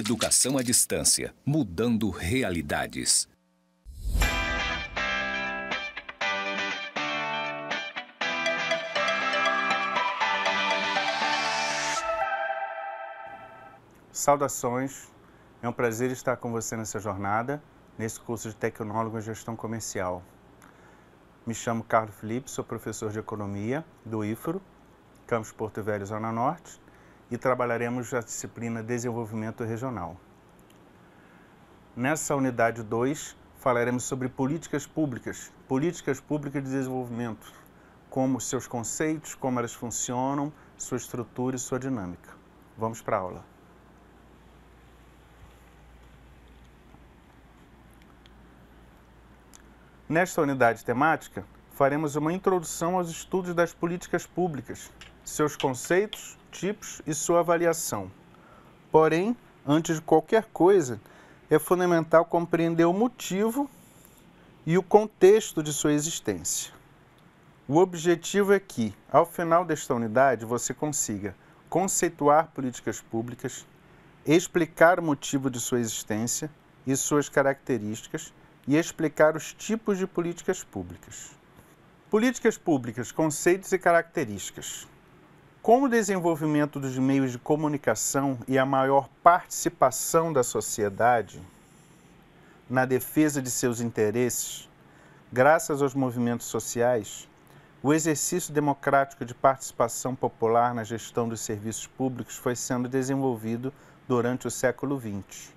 Educação à distância, mudando realidades. Saudações, é um prazer estar com você nessa jornada, nesse curso de Tecnólogo em Gestão Comercial. Me chamo Carlos Felipe, sou professor de Economia do IFRO, Campus Porto Velho, Zona Norte, e trabalharemos a disciplina Desenvolvimento Regional. Nessa unidade 2, falaremos sobre políticas públicas de desenvolvimento, como seus conceitos, como elas funcionam, sua estrutura e sua dinâmica. Vamos para a aula. Nesta unidade temática, faremos uma introdução aos estudos das políticas públicas, seus conceitos, tipos e sua avaliação. Porém, antes de qualquer coisa, é fundamental compreender o motivo e o contexto de sua existência. O objetivo é que, ao final desta unidade, você consiga conceituar políticas públicas, explicar o motivo de sua existência e suas características e explicar os tipos de políticas públicas. Políticas públicas, conceitos e características. Com o desenvolvimento dos meios de comunicação e a maior participação da sociedade na defesa de seus interesses, graças aos movimentos sociais, o exercício democrático de participação popular na gestão dos serviços públicos foi sendo desenvolvido durante o século XX.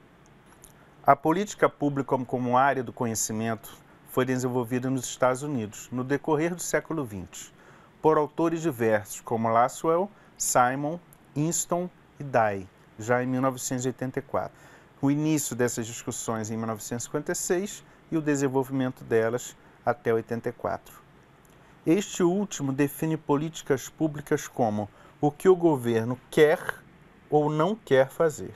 A política pública como área do conhecimento foi desenvolvida nos Estados Unidos no decorrer do século XX, por autores diversos como Lasswell, Simon, Easton e Dye, já em 1984. O início dessas discussões em 1956 e o desenvolvimento delas até 84. Este último define políticas públicas como o que o governo quer ou não quer fazer.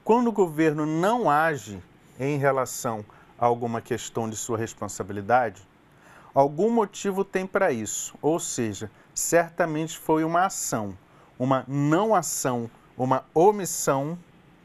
Quando o governo não age em relação a alguma questão de sua responsabilidade, algum motivo tem para isso, ou seja, certamente foi uma ação, uma não ação, uma omissão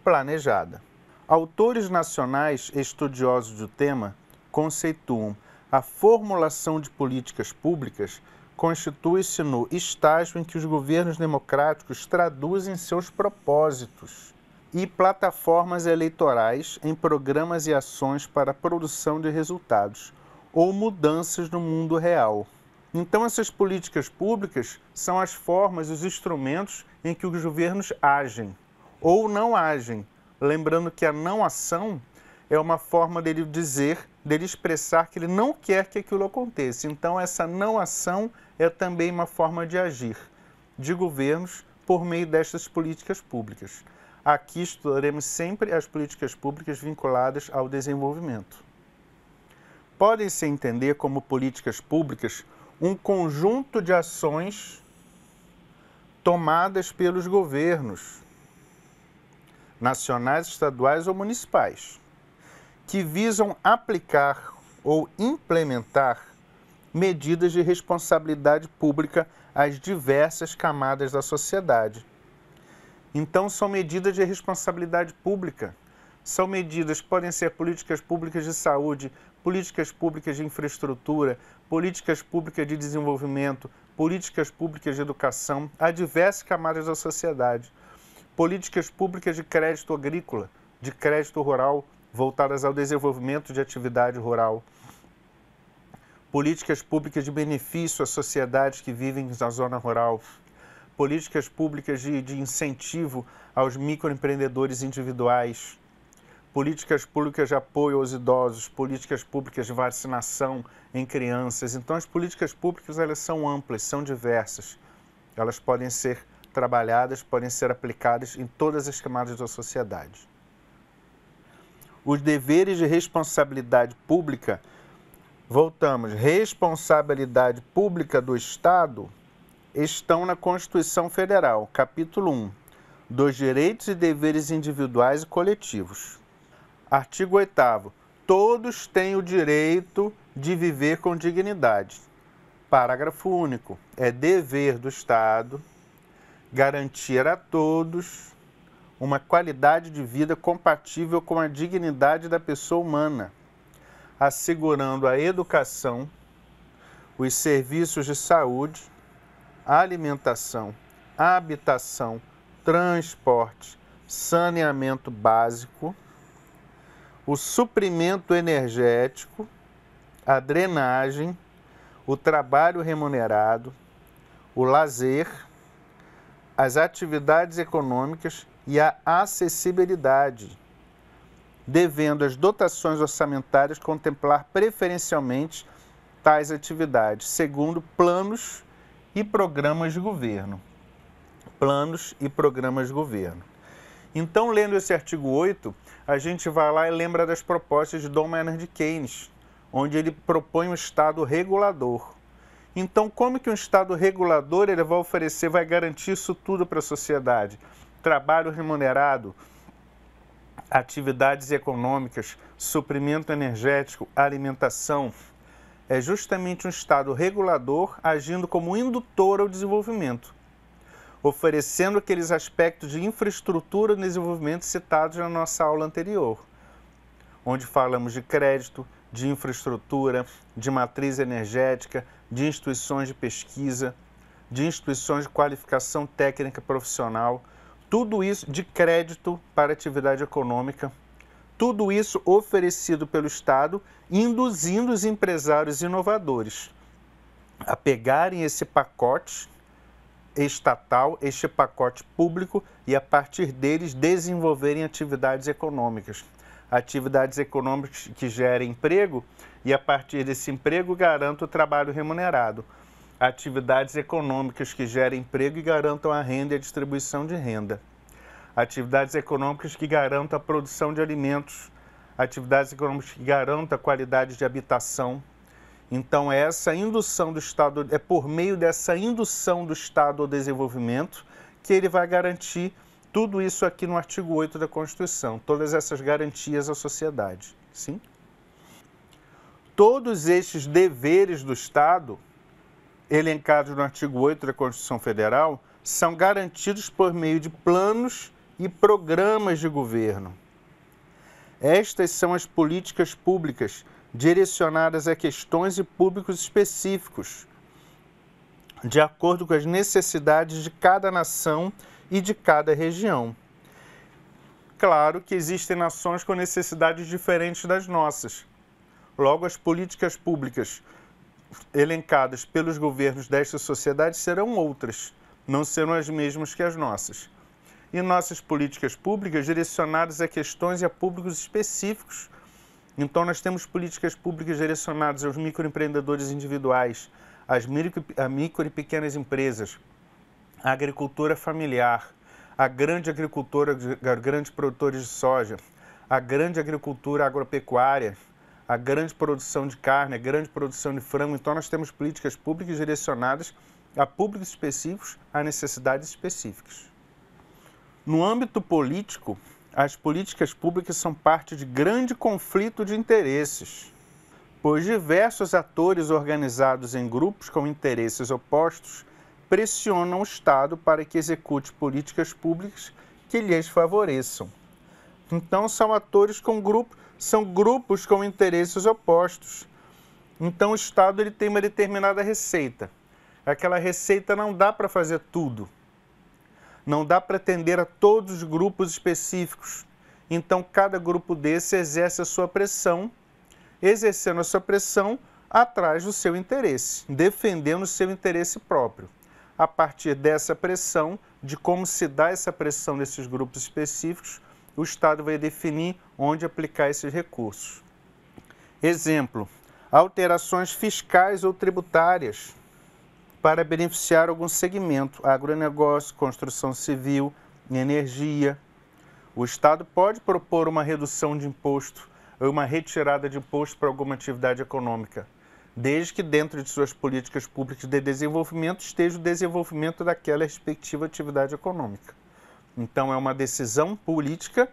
planejada. Autores nacionais estudiosos do tema conceituam a formulação de políticas públicas constitui-se no estágio em que os governos democráticos traduzem seus propósitos e plataformas eleitorais em programas e ações para a produção de resultados ou mudanças no mundo real. Então, essas políticas públicas são as formas, os instrumentos em que os governos agem ou não agem. Lembrando que a não ação é uma forma dele dizer, dele expressar que ele não quer que aquilo aconteça. Então, essa não ação é também uma forma de agir de governos por meio destas políticas públicas. Aqui estudaremos sempre as políticas públicas vinculadas ao desenvolvimento. Podem-se entender como políticas públicas um conjunto de ações tomadas pelos governos, nacionais, estaduais ou municipais, que visam aplicar ou implementar medidas de responsabilidade pública às diversas camadas da sociedade. Então, são medidas de responsabilidade pública. São medidas que podem ser políticas públicas de saúde, políticas públicas de infraestrutura, políticas públicas de desenvolvimento, políticas públicas de educação, a diversas camadas da sociedade. Políticas públicas de crédito agrícola, de crédito rural, voltadas ao desenvolvimento de atividade rural. Políticas públicas de benefício às sociedades que vivem na zona rural. Políticas públicas de incentivo aos microempreendedores individuais. Políticas públicas de apoio aos idosos, políticas públicas de vacinação em crianças. Então, as políticas públicas elas são amplas, são diversas. Elas podem ser trabalhadas, podem ser aplicadas em todas as camadas da sociedade. Os deveres de responsabilidade pública, voltamos, responsabilidade pública do Estado, estão na Constituição Federal, capítulo 1, dos direitos e deveres individuais e coletivos. Artigo 8º. Todos têm o direito de viver com dignidade. Parágrafo único. É dever do Estado garantir a todos uma qualidade de vida compatível com a dignidade da pessoa humana, assegurando a educação, os serviços de saúde, a alimentação, a habitação, transporte, saneamento básico, o suprimento energético, a drenagem, o trabalho remunerado, o lazer, as atividades econômicas e a acessibilidade, devendo as dotações orçamentárias contemplar preferencialmente tais atividades, segundo planos e programas de governo. Planos e programas de governo. Então, lendo esse artigo 8, a gente vai lá e lembra das propostas de John Maynard Keynes, onde ele propõe um Estado regulador. Então, como que um Estado regulador ele vai oferecer, vai garantir isso tudo para a sociedade? Trabalho remunerado, atividades econômicas, suprimento energético, alimentação. É justamente um Estado regulador agindo como indutor ao desenvolvimento, oferecendo aqueles aspectos de infraestrutura de desenvolvimento citados na nossa aula anterior, onde falamos de crédito, de infraestrutura, de matriz energética, de instituições de pesquisa, de instituições de qualificação técnica profissional, tudo isso de crédito para atividade econômica, tudo isso oferecido pelo Estado, induzindo os empresários inovadores a pegarem esse pacote estatal, este pacote público, e a partir deles desenvolverem atividades econômicas que gerem emprego e a partir desse emprego garantam o trabalho remunerado. Atividades econômicas que gerem emprego e garantam a renda e a distribuição de renda. Atividades econômicas que garantam a produção de alimentos. Atividades econômicas que garantam a qualidade de habitação. Então, essa indução do Estado, é por meio dessa indução do Estado ao desenvolvimento que ele vai garantir tudo isso aqui no artigo 8 da Constituição, todas essas garantias à sociedade. Sim? Todos estes deveres do Estado, elencados no artigo 8 da Constituição Federal, são garantidos por meio de planos e programas de governo. Estas são as políticas públicas direcionadas a questões e públicos específicos, de acordo com as necessidades de cada nação e de cada região. Claro que existem nações com necessidades diferentes das nossas. Logo, as políticas públicas elencadas pelos governos destas sociedades serão outras, não serão as mesmas que as nossas. E nossas políticas públicas direcionadas a questões e a públicos específicos. Então, nós temos políticas públicas direcionadas aos microempreendedores individuais, às micro e pequenas empresas, à agricultura familiar, à grande agricultura, a grandes produtores de soja, à grande agricultura agropecuária, à grande produção de carne, à grande produção de frango. Então, nós temos políticas públicas direcionadas a públicos específicos, a necessidades específicas. No âmbito político, as políticas públicas são parte de grande conflito de interesses, pois diversos atores organizados em grupos com interesses opostos pressionam o Estado para que execute políticas públicas que lhes favoreçam. Então, são grupos com interesses opostos. Então, o Estado ele tem uma determinada receita. Aquela receita não dá para fazer tudo. Não dá para atender a todos os grupos específicos. Então, cada grupo desse exerce a sua pressão, exercendo a sua pressão atrás do seu interesse, defendendo o seu interesse próprio. A partir dessa pressão, de como se dá essa pressão desses grupos específicos, o Estado vai definir onde aplicar esses recursos. Exemplo, alterações fiscais ou tributárias para beneficiar algum segmento, agronegócio, construção civil, energia. O Estado pode propor uma redução de imposto ou uma retirada de imposto para alguma atividade econômica, desde que dentro de suas políticas públicas de desenvolvimento esteja o desenvolvimento daquela respectiva atividade econômica. Então, é uma decisão política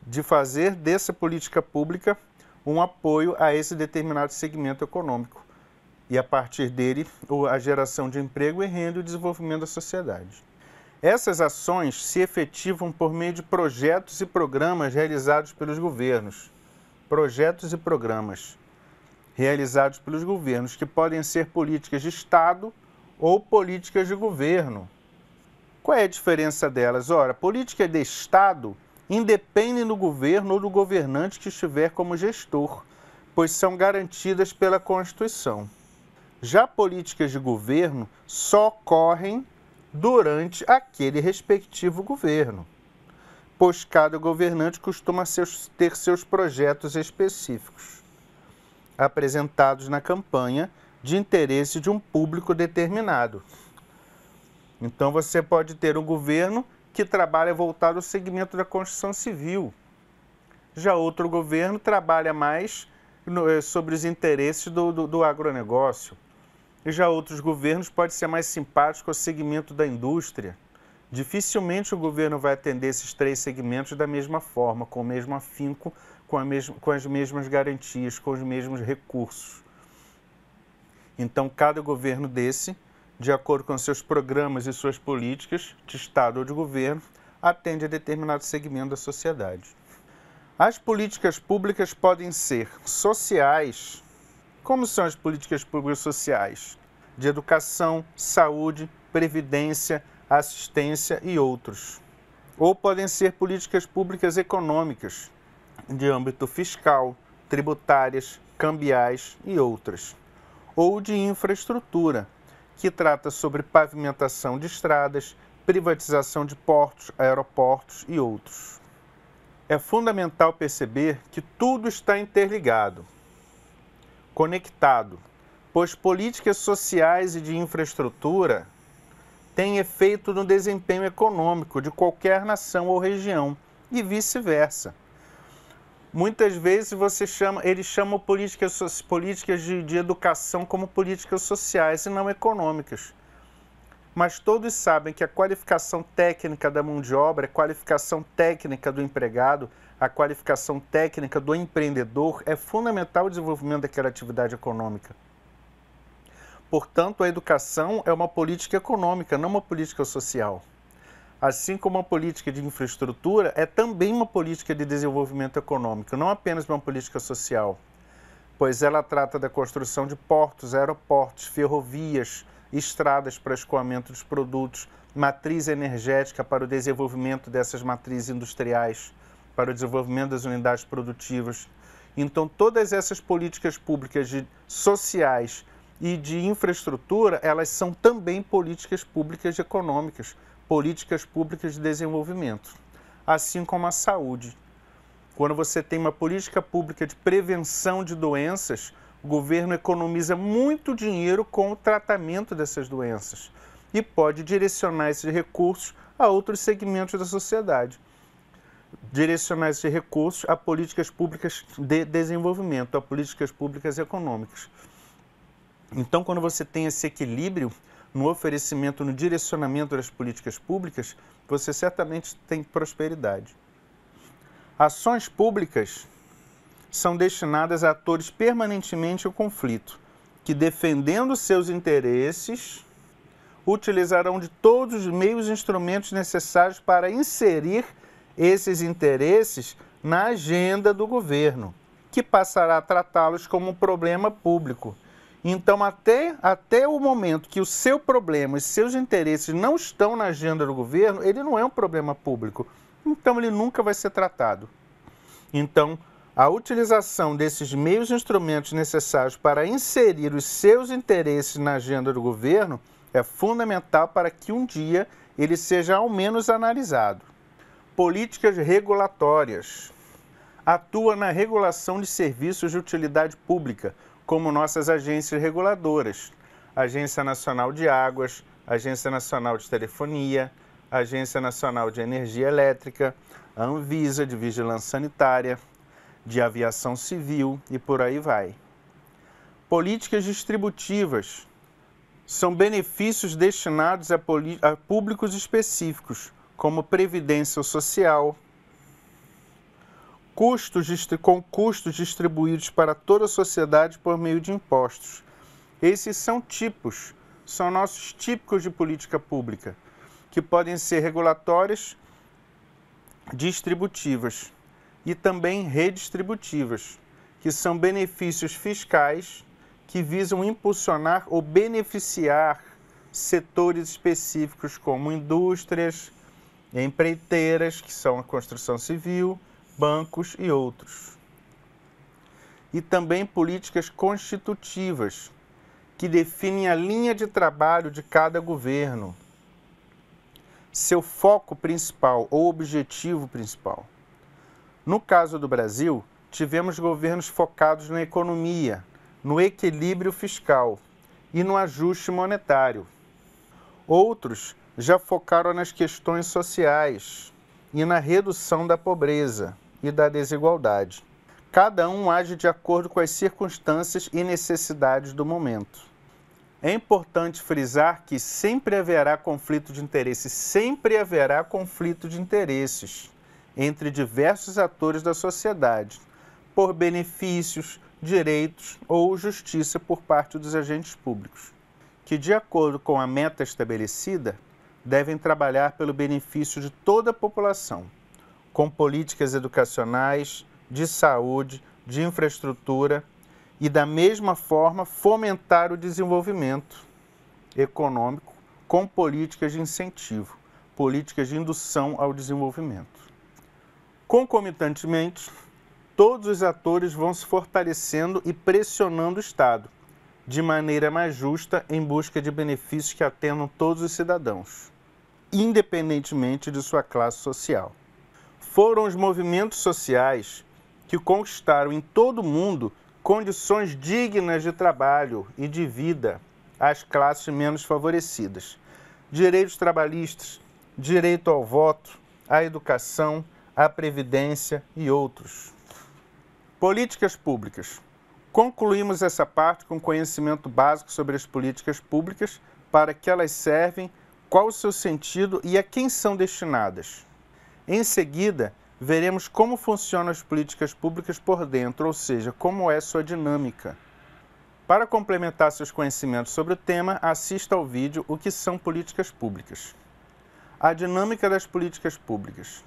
de fazer dessa política pública um apoio a esse determinado segmento econômico. E, a partir dele, a geração de emprego e renda e o desenvolvimento da sociedade. Essas ações se efetivam por meio de projetos e programas realizados pelos governos. Projetos e programas realizados pelos governos, que podem ser políticas de Estado ou políticas de governo. Qual é a diferença delas? Ora, política de Estado independe do governo ou do governante que estiver como gestor, pois são garantidas pela Constituição. Já políticas de governo só ocorrem durante aquele respectivo governo, pois cada governante costuma ter seus projetos específicos, apresentados na campanha de interesse de um público determinado. Então você pode ter um governo que trabalha voltado ao segmento da construção civil. Já outro governo trabalha mais sobre os interesses do agronegócio. E já outros governos podem ser mais simpáticos ao segmento da indústria. Dificilmente o governo vai atender esses três segmentos da mesma forma, com o mesmo afinco, com as mesmas garantias, com os mesmos recursos. Então, cada governo desse, de acordo com seus programas e suas políticas de Estado ou de governo, atende a determinado segmento da sociedade. As políticas públicas podem ser sociais. Como são as políticas públicas sociais? De educação, saúde, previdência, assistência e outros. Ou podem ser políticas públicas econômicas, de âmbito fiscal, tributárias, cambiais e outras. Ou de infraestrutura, que trata sobre pavimentação de estradas, privatização de portos, aeroportos e outros. É fundamental perceber que tudo está interligado, conectado, pois políticas sociais e de infraestrutura têm efeito no desempenho econômico de qualquer nação ou região e vice-versa. Muitas vezes eles chamam políticas de educação como políticas sociais e não econômicas. Mas todos sabem que a qualificação técnica da mão de obra, a qualificação técnica do empregado, a qualificação técnica do empreendedor é fundamental ao desenvolvimento daquela atividade econômica. Portanto, a educação é uma política econômica, não uma política social. Assim como a política de infraestrutura é também uma política de desenvolvimento econômico, não apenas uma política social, pois ela trata da construção de portos, aeroportos, ferrovias, estradas para escoamento dos produtos, matriz energética para o desenvolvimento dessas matrizes industriais, para o desenvolvimento das unidades produtivas. Então, todas essas políticas públicas sociais e de infraestrutura, elas são também políticas públicas econômicas, políticas públicas de desenvolvimento, assim como a saúde. Quando você tem uma política pública de prevenção de doenças, o governo economiza muito dinheiro com o tratamento dessas doenças e pode direcionar esses recursos a outros segmentos da sociedade. Direcionar esses recursos a políticas públicas de desenvolvimento, a políticas públicas econômicas. Então, quando você tem esse equilíbrio no oferecimento, no direcionamento das políticas públicas, você certamente tem prosperidade. Ações públicas são destinadas a atores permanentemente em conflito, que, defendendo seus interesses, utilizarão de todos os meios e instrumentos necessários para inserir esses interesses na agenda do governo, que passará a tratá-los como um problema público. Então, até o momento que o seu problema e seus interesses não estão na agenda do governo, ele não é um problema público. Então, ele nunca vai ser tratado. Então, a utilização desses meios e instrumentos necessários para inserir os seus interesses na agenda do governo é fundamental para que um dia ele seja ao menos analisado. Políticas regulatórias. Atua na regulação de serviços de utilidade pública, como nossas agências reguladoras, Agência Nacional de Águas, Agência Nacional de Telefonia, Agência Nacional de Energia Elétrica, a Anvisa de Vigilância Sanitária, de Aviação Civil e por aí vai. Políticas distributivas são benefícios destinados a públicos específicos, como previdência social, com custos distribuídos para toda a sociedade por meio de impostos. Esses são nossos típicos de política pública. que podem ser regulatórias, distributivas e também redistributivas, que são benefícios fiscais que visam impulsionar ou beneficiar setores específicos como indústrias, empreiteiras, que são a construção civil, bancos e outros. E também políticas constitutivas, que definem a linha de trabalho de cada governo, seu foco principal ou objetivo principal. No caso do Brasil, tivemos governos focados na economia, no equilíbrio fiscal e no ajuste monetário. Outros já focaram nas questões sociais e na redução da pobreza e da desigualdade. Cada um age de acordo com as circunstâncias e necessidades do momento. É importante frisar que sempre haverá conflito de interesses entre diversos atores da sociedade, por benefícios, direitos ou justiça por parte dos agentes públicos, que, de acordo com a meta estabelecida, devem trabalhar pelo benefício de toda a população, com políticas educacionais, de saúde, de infraestrutura e, da mesma forma, fomentar o desenvolvimento econômico com políticas de incentivo, políticas de indução ao desenvolvimento. Concomitantemente, todos os atores vão se fortalecendo e pressionando o Estado, de maneira mais justa, em busca de benefícios que atendam todos os cidadãos, independentemente de sua classe social. Foram os movimentos sociais que conquistaram em todo o mundo condições dignas de trabalho e de vida às classes menos favorecidas, direitos trabalhistas, direito ao voto, à educação, à previdência e outros. Políticas públicas. Concluímos essa parte com conhecimento básico sobre as políticas públicas, para que elas servem, qual o seu sentido e a quem são destinadas. Em seguida, veremos como funcionam as políticas públicas por dentro, ou seja, como é sua dinâmica. Para complementar seus conhecimentos sobre o tema, assista ao vídeo O que são políticas públicas. A dinâmica das políticas públicas.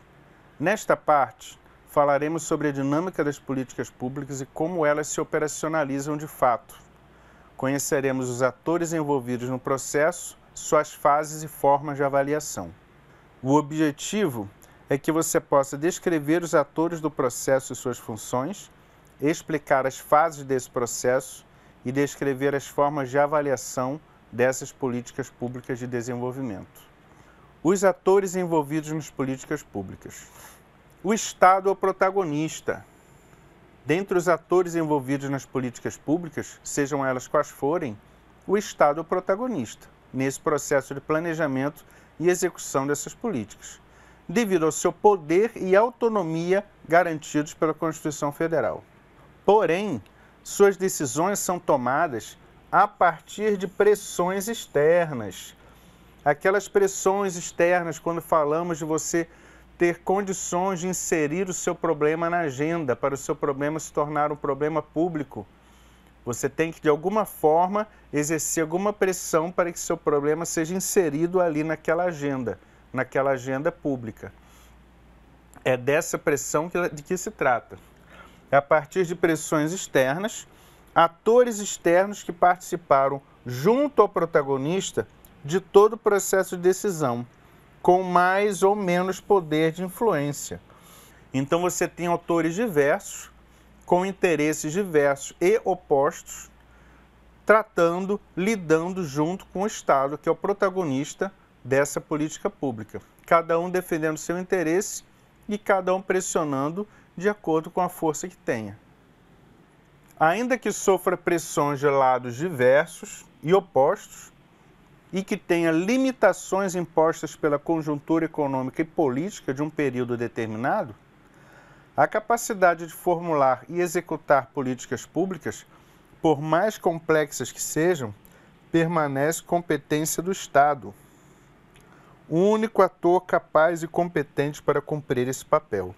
Nesta parte, falaremos sobre a dinâmica das políticas públicas e como elas se operacionalizam de fato. Conheceremos os atores envolvidos no processo, suas fases e formas de avaliação. O objetivo é que você possa descrever os atores do processo e suas funções, explicar as fases desse processo e descrever as formas de avaliação dessas políticas públicas de desenvolvimento. Os atores envolvidos nas políticas públicas. O Estado é o protagonista. Dentre os atores envolvidos nas políticas públicas, sejam elas quais forem, o Estado é o protagonista nesse processo de planejamento e execução dessas políticas, devido ao seu poder e autonomia garantidos pela Constituição Federal. Porém, suas decisões são tomadas a partir de pressões externas. Aquelas pressões externas, quando falamos de você ter condições de inserir o seu problema na agenda, para o seu problema se tornar um problema público. Você tem que, de alguma forma, exercer alguma pressão para que seu problema seja inserido ali naquela agenda pública. É dessa pressão de que se trata. É a partir de pressões externas, atores externos que participaram junto ao protagonista de todo o processo de decisão, com mais ou menos poder de influência. Então você tem autores diversos, com interesses diversos e opostos, lidando junto com o Estado, que é o protagonista dessa política pública. Cada um defendendo seu interesse e cada um pressionando de acordo com a força que tenha. Ainda que sofra pressões de lados diversos e opostos, e que tenha limitações impostas pela conjuntura econômica e política de um período determinado, a capacidade de formular e executar políticas públicas, por mais complexas que sejam, permanece competência do Estado, o único ator capaz e competente para cumprir esse papel.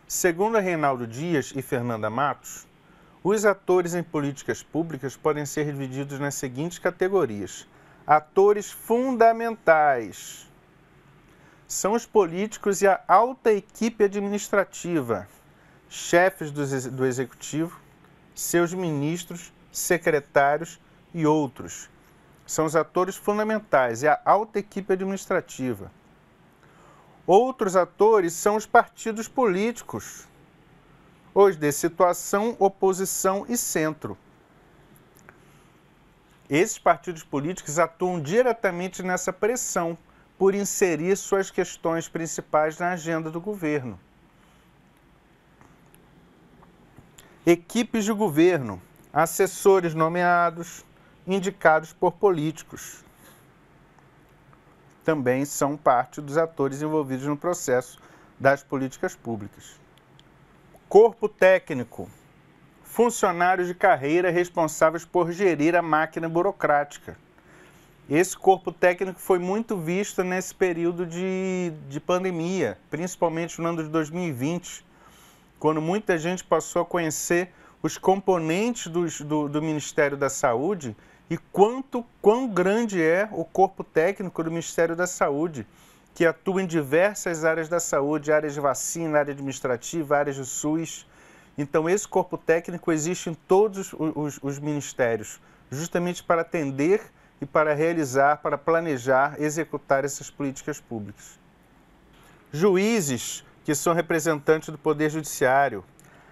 Segundo Reinaldo Dias e Fernanda Matos, os atores em políticas públicas podem ser divididos nas seguintes categorias: atores fundamentais, são os políticos e a alta equipe administrativa, chefes do executivo, seus ministros, secretários e outros. São os atores fundamentais, e a alta equipe administrativa. Outros atores são os partidos políticos, os de situação, oposição e centro. Esses partidos políticos atuam diretamente nessa pressão por inserir suas questões principais na agenda do governo. Equipes de governo, assessores nomeados, indicados por políticos. Também são parte dos atores envolvidos no processo das políticas públicas. Corpo técnico, funcionários de carreira responsáveis por gerir a máquina burocrática. Esse corpo técnico foi muito visto nesse período de pandemia, principalmente no ano de 2020, quando muita gente passou a conhecer os componentes do Ministério da Saúde e quão grande é o corpo técnico do Ministério da Saúde, que atua em diversas áreas da saúde, áreas de vacina, área administrativa, áreas do SUS. Então, esse corpo técnico existe em todos os ministérios, justamente para atender e para realizar, para planejar, executar essas políticas públicas. Juízes, que são representantes do Poder Judiciário.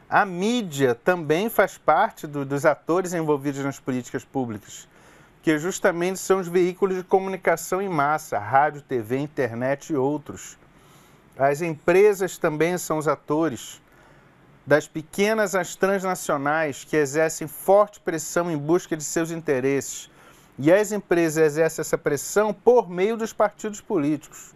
A mídia também faz parte dos atores envolvidos nas políticas públicas, que justamente são os veículos de comunicação em massa, rádio, TV, internet e outros. As empresas também são os atores, das pequenas às transnacionais, que exercem forte pressão em busca de seus interesses. E as empresas exercem essa pressão por meio dos partidos políticos.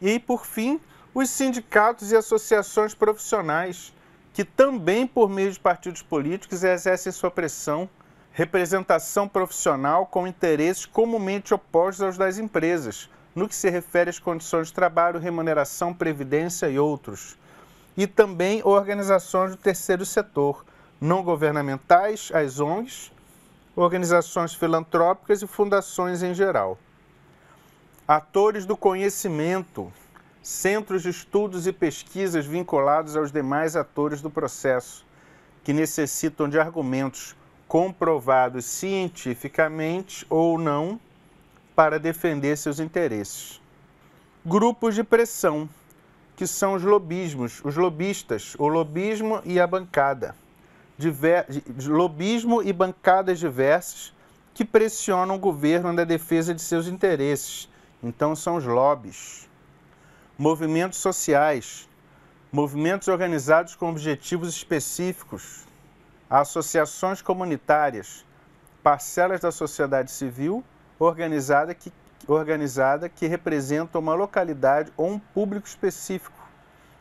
E, por fim, os sindicatos e associações profissionais, que também, por meio de partidos políticos, exercem sua pressão, representação profissional com interesses comumente opostos aos das empresas, no que se refere às condições de trabalho, remuneração, previdência e outros. E também organizações do terceiro setor, não governamentais, as ONGs, organizações filantrópicas e fundações em geral. Atores do conhecimento, centros de estudos e pesquisas vinculados aos demais atores do processo, que necessitam de argumentos comprovados cientificamente ou não para defender seus interesses. Grupos de pressão, que são os lobistas, o lobismo e a bancada. Lobismo e bancadas diversas que pressionam o governo na defesa de seus interesses. Então, são os lobbies. Movimentos sociais, movimentos organizados com objetivos específicos, associações comunitárias, parcelas da sociedade civil organizada que representam uma localidade ou um público específico,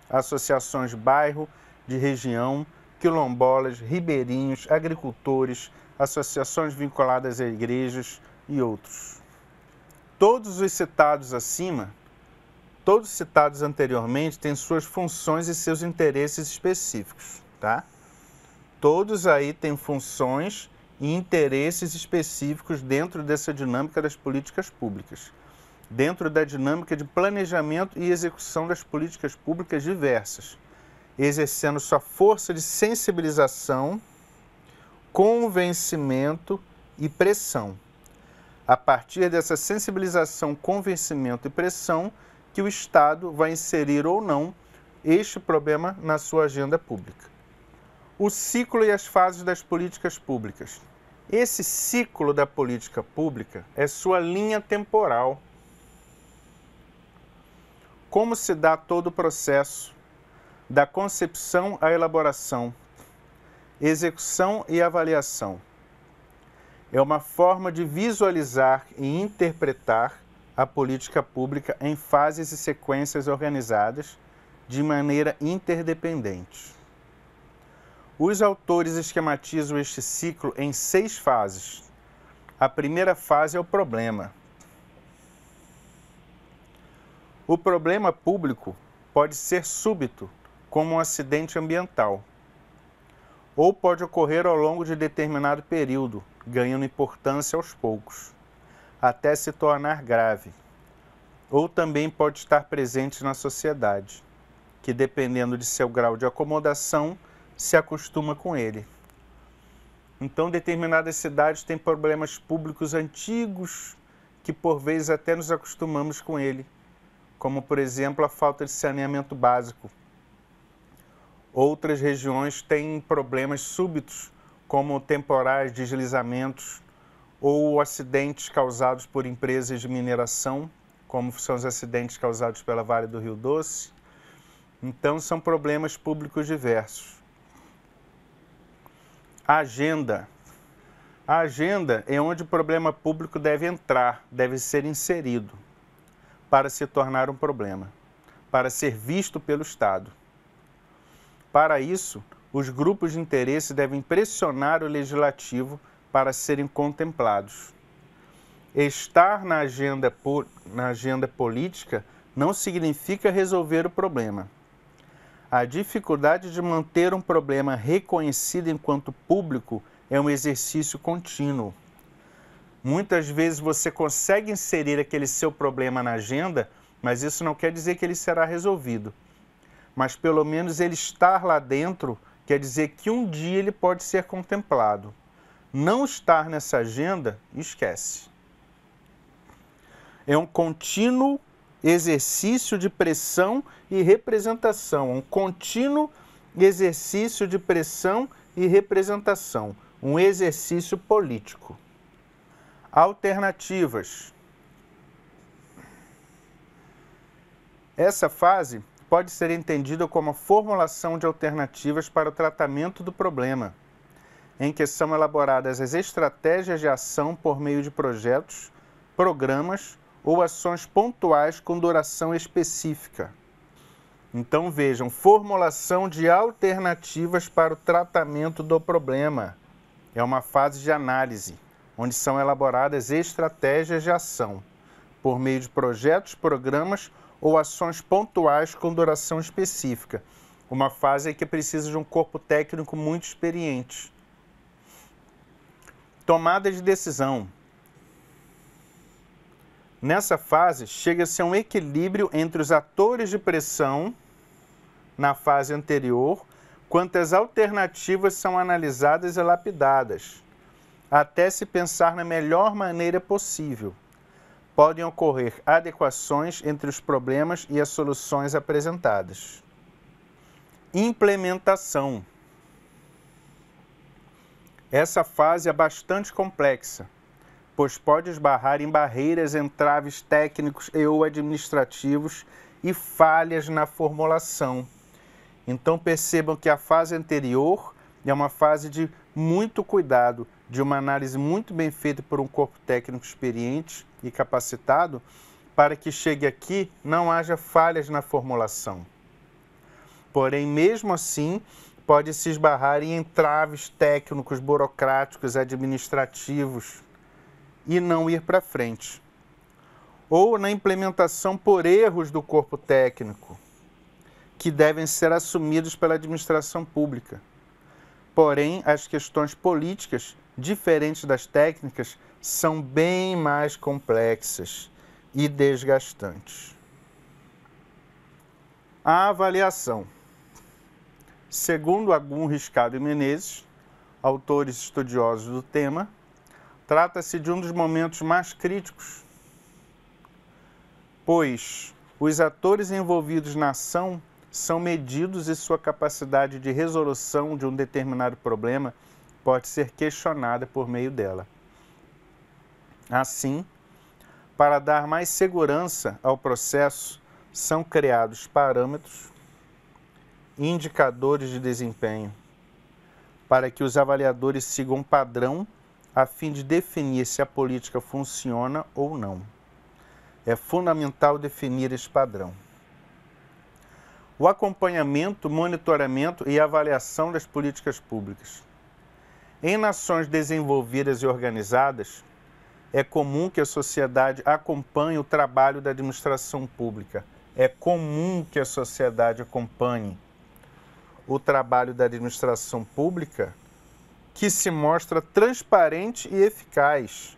associações de bairro, de região, quilombolas, ribeirinhos, agricultores, associações vinculadas a igrejas e outros. Todos os citados acima, todos citados anteriormente, têm suas funções e seus interesses específicos, tá? Todos aí têm funções e interesses específicos dentro dessa dinâmica das políticas públicas, dentro da dinâmica de planejamento e execução das políticas públicas diversas, exercendo sua força de sensibilização, convencimento e pressão. A partir dessa sensibilização, convencimento e pressão, que o Estado vai inserir ou não este problema na sua agenda pública. O ciclo e as fases das políticas públicas. Esse ciclo da política pública é sua linha temporal. Como se dá todo o processo, da concepção à elaboração, execução e avaliação. É uma forma de visualizar e interpretar a política pública em fases e sequências organizadas de maneira interdependente. Os autores esquematizam este ciclo em 6 fases. A primeira fase é o problema. O problema público pode ser súbito, como um acidente ambiental, ou pode ocorrer ao longo de determinado período, ganhando importância aos poucos, até se tornar grave. ou também pode estar presente na sociedade, que dependendo de seu grau de acomodação, se acostuma com ele. Então, determinadas cidades têm problemas públicos antigos que por vezes até nos acostumamos com ele, como por exemplo a falta de saneamento básico. Outras regiões têm problemas súbitos, como temporais deslizamentos ou acidentes causados por empresas de mineração, como são os acidentes causados pela Vale do Rio Doce. Então, são problemas públicos diversos. A agenda. A agenda é onde o problema público deve entrar, deve ser inserido, para se tornar um problema, para ser visto pelo Estado. Para isso, os grupos de interesse devem pressionar o legislativo para serem contemplados. Estar na agenda política não significa resolver o problema. A dificuldade de manter um problema reconhecido enquanto público é um exercício contínuo. Muitas vezes você consegue inserir aquele seu problema na agenda, mas isso não quer dizer que ele será resolvido. Mas pelo menos ele estar lá dentro quer dizer que um dia ele pode ser contemplado. Não estar nessa agenda, esquece. É um contínuo exercício de pressão e representação, um contínuo exercício de pressão e representação, um exercício político. Alternativas. Essa fase pode ser entendida como a formulação de alternativas para o tratamento do problema, em que são elaboradas as estratégias de ação por meio de projetos, programas ou ações pontuais com duração específica. Então vejam, formulação de alternativas para o tratamento do problema. É uma fase de análise, onde são elaboradas estratégias de ação, por meio de projetos, programas ou ações pontuais com duração específica. Uma fase em que precisa de um corpo técnico muito experiente. Tomada de decisão. Nessa fase, chega-se a um equilíbrio entre os atores de pressão, na fase anterior, quanto as alternativas são analisadas e lapidadas, até se pensar na melhor maneira possível. Podem ocorrer adequações entre os problemas e as soluções apresentadas. Implementação. Essa fase é bastante complexa, pois pode esbarrar em barreiras, entraves técnicos e ou administrativos e falhas na formulação. Então percebam que a fase anterior é uma fase de muito cuidado, de uma análise muito bem feita por um corpo técnico experiente e capacitado, para que chegue aqui não haja falhas na formulação. Porém, mesmo assim, pode se esbarrar em entraves técnicos, burocráticos, administrativos, e não ir para frente. Ou na implementação por erros do corpo técnico, que devem ser assumidos pela administração pública. Porém, as questões políticas, diferentes das técnicas, são bem mais complexas e desgastantes. A avaliação. Segundo Agum, Riscado e Menezes, autores estudiosos do tema, trata-se de um dos momentos mais críticos, pois os atores envolvidos na ação são medidos e sua capacidade de resolução de um determinado problema pode ser questionada por meio dela. Assim, para dar mais segurança ao processo, são criados parâmetros, indicadores de desempenho, para que os avaliadores sigam um padrão a fim de definir se a política funciona ou não. É fundamental definir esse padrão. O acompanhamento, monitoramento e avaliação das políticas públicas. Em nações desenvolvidas e organizadas, é comum que a sociedade acompanhe o trabalho da administração pública. É comum que a sociedade acompanhe o trabalho da administração pública, que se mostra transparente e eficaz.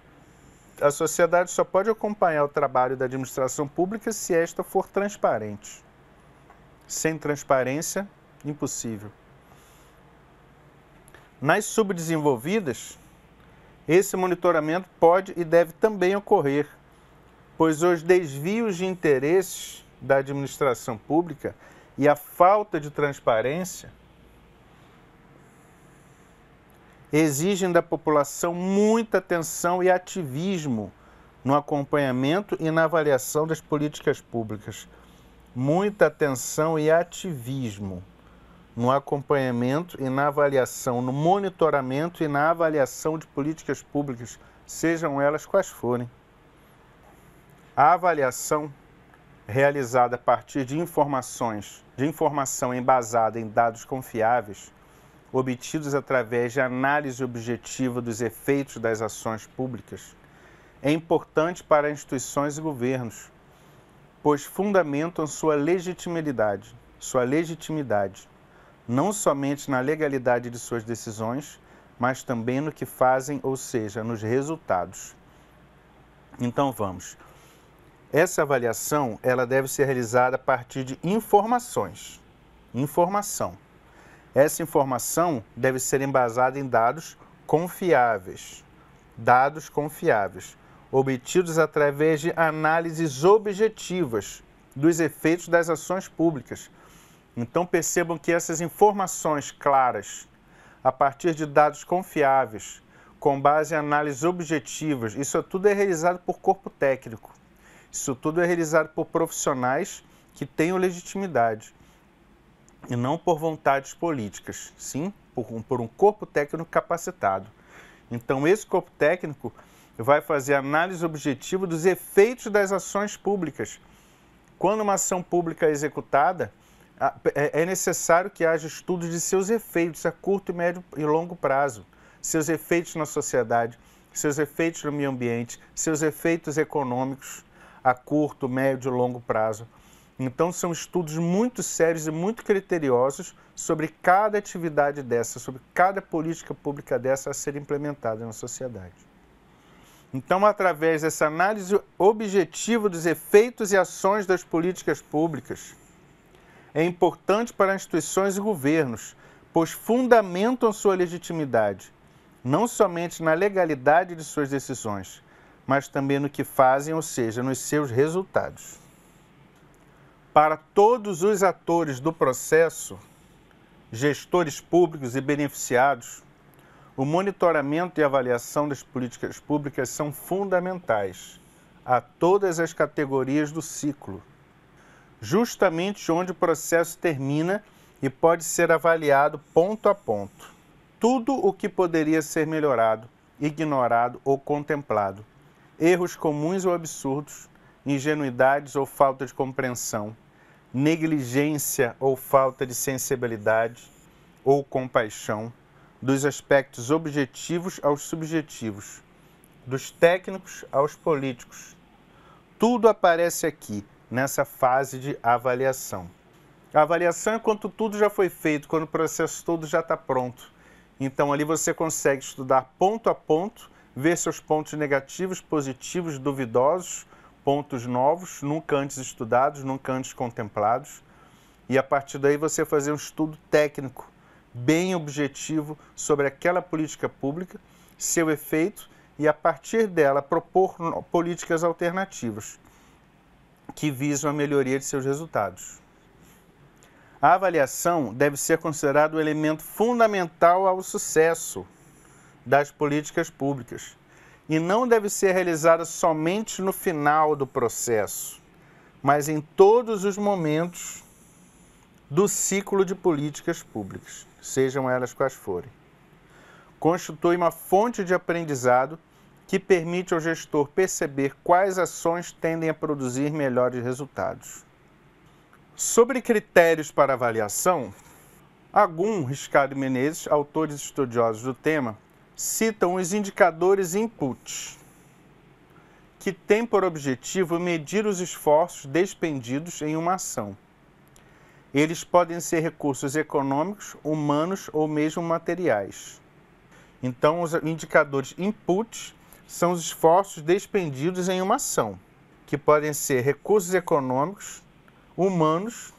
A sociedade só pode acompanhar o trabalho da administração pública se esta for transparente. Sem transparência, impossível. Nas subdesenvolvidas, esse monitoramento pode e deve também ocorrer, pois os desvios de interesses da administração pública e a falta de transparência exigem da população muita atenção e ativismo no acompanhamento e na avaliação das políticas públicas. Muita atenção e ativismo no acompanhamento e na avaliação, no monitoramento e na avaliação de políticas públicas, sejam elas quais forem. A avaliação realizada a partir de informação embasada em dados confiáveis, obtidos através de análise objetiva dos efeitos das ações públicas, é importante para instituições e governos, pois fundamentam sua legitimidade, não somente na legalidade de suas decisões, mas também no que fazem, ou seja, nos resultados. Então vamos. Essa avaliação, ela deve ser realizada a partir de informações. Informação. Essa informação deve ser embasada em dados confiáveis. Dados confiáveis, obtidos através de análises objetivas dos efeitos das ações públicas. Então percebam que essas informações claras, a partir de dados confiáveis, com base em análises objetivas, isso tudo é realizado por corpo técnico. Isso tudo é realizado por profissionais que tenham legitimidade e não por vontades políticas, sim, por um corpo técnico capacitado. Então esse corpo técnico vai fazer análise objetiva dos efeitos das ações públicas. Quando uma ação pública é executada, é necessário que haja estudos de seus efeitos a curto, médio e longo prazo, seus efeitos na sociedade, seus efeitos no meio ambiente, seus efeitos econômicos a curto, médio e longo prazo. Então são estudos muito sérios e muito criteriosos sobre cada atividade dessa, sobre cada política pública dessa a ser implementada na sociedade. Então, através dessa análise objetiva dos efeitos e ações das políticas públicas, é importante para instituições e governos, pois fundamentam sua legitimidade, não somente na legalidade de suas decisões, mas também no que fazem, ou seja, nos seus resultados. Para todos os atores do processo, gestores públicos e beneficiados, o monitoramento e avaliação das políticas públicas são fundamentais a todas as categorias do ciclo, justamente onde o processo termina e pode ser avaliado ponto a ponto. Tudo o que poderia ser melhorado, ignorado ou contemplado, erros comuns ou absurdos, ingenuidades ou falta de compreensão, negligência ou falta de sensibilidade ou compaixão, dos aspectos objetivos aos subjetivos, dos técnicos aos políticos. Tudo aparece aqui, nessa fase de avaliação. A avaliação é quando tudo já foi feito, quando o processo todo já está pronto. Então ali você consegue estudar ponto a ponto, ver seus pontos negativos, positivos, duvidosos, pontos novos, nunca antes estudados, nunca antes contemplados. E a partir daí você fazer um estudo técnico, bem objetivo sobre aquela política pública, seu efeito e a partir dela propor políticas alternativas que visam a melhoria de seus resultados. A avaliação deve ser considerada um elemento fundamental ao sucesso das políticas públicas e não deve ser realizada somente no final do processo, mas em todos os momentos do ciclo de políticas públicas, sejam elas quais forem. Constitui uma fonte de aprendizado que permite ao gestor perceber quais ações tendem a produzir melhores resultados. Sobre critérios para avaliação, Agum, Riscado e Menezes, autores estudiosos do tema, citam os indicadores input, que têm por objetivo medir os esforços despendidos em uma ação. Eles podem ser recursos econômicos, humanos ou mesmo materiais. Então, os indicadores input são os esforços despendidos em uma ação, que podem ser recursos econômicos, humanos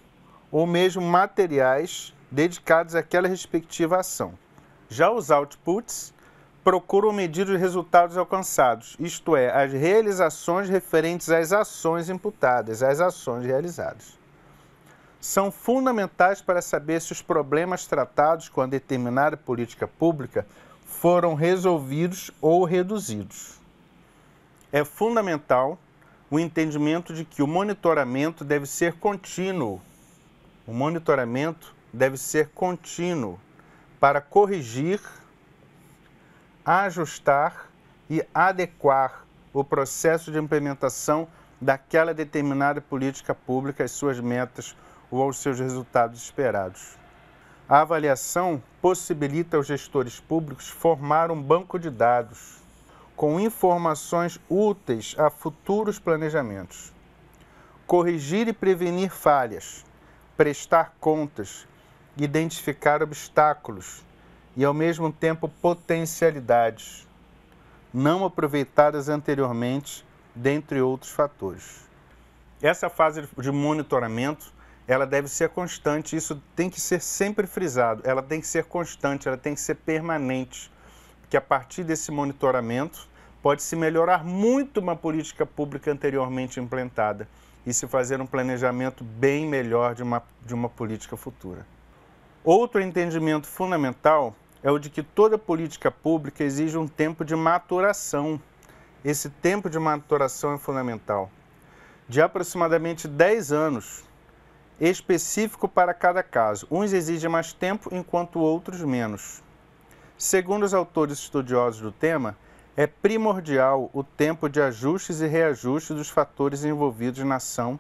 ou mesmo materiais dedicados àquela respectiva ação. Já os outputs procuram medir os resultados alcançados, isto é, as realizações referentes às ações imputadas, às ações realizadas. São fundamentais para saber se os problemas tratados com a determinada política pública foram resolvidos ou reduzidos. É fundamental o entendimento de que o monitoramento deve ser contínuo. O monitoramento deve ser contínuo para corrigir, ajustar e adequar o processo de implementação daquela determinada política pública às suas metas ou aos seus resultados esperados. A avaliação possibilita aos gestores públicos formar um banco de dados com informações úteis a futuros planejamentos, corrigir e prevenir falhas, prestar contas, identificar obstáculos e, ao mesmo tempo, potencialidades não aproveitadas anteriormente, dentre outros fatores. Essa fase de monitoramento, ela deve ser constante, isso tem que ser sempre frisado, ela tem que ser constante, ela tem que ser permanente, porque a partir desse monitoramento pode-se melhorar muito uma política pública anteriormente implantada e se fazer um planejamento bem melhor de uma política futura. Outro entendimento fundamental é o de que toda política pública exige um tempo de maturação. Esse tempo de maturação é fundamental, de aproximadamente 10 anos, específico para cada caso. Uns exigem mais tempo, enquanto outros menos. Segundo os autores estudiosos do tema, é primordial o tempo de ajustes e reajustes dos fatores envolvidos na ação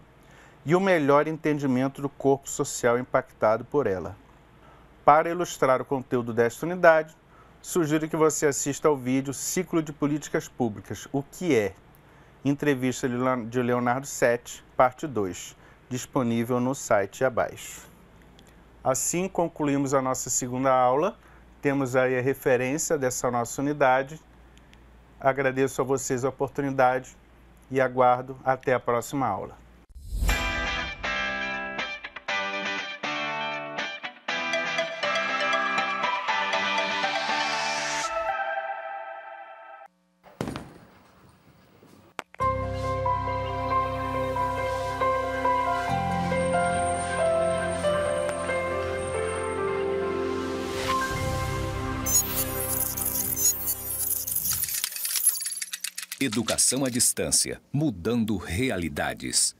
e o melhor entendimento do corpo social impactado por ela. Para ilustrar o conteúdo desta unidade, sugiro que você assista ao vídeo Ciclo de Políticas Públicas, o que é? Entrevista de Leonardo Sete, parte 2, disponível no site abaixo. Assim concluímos a nossa segunda aula, temos aí a referência dessa nossa unidade. Agradeço a vocês a oportunidade e aguardo até a próxima aula. Educação à distância, mudando realidades.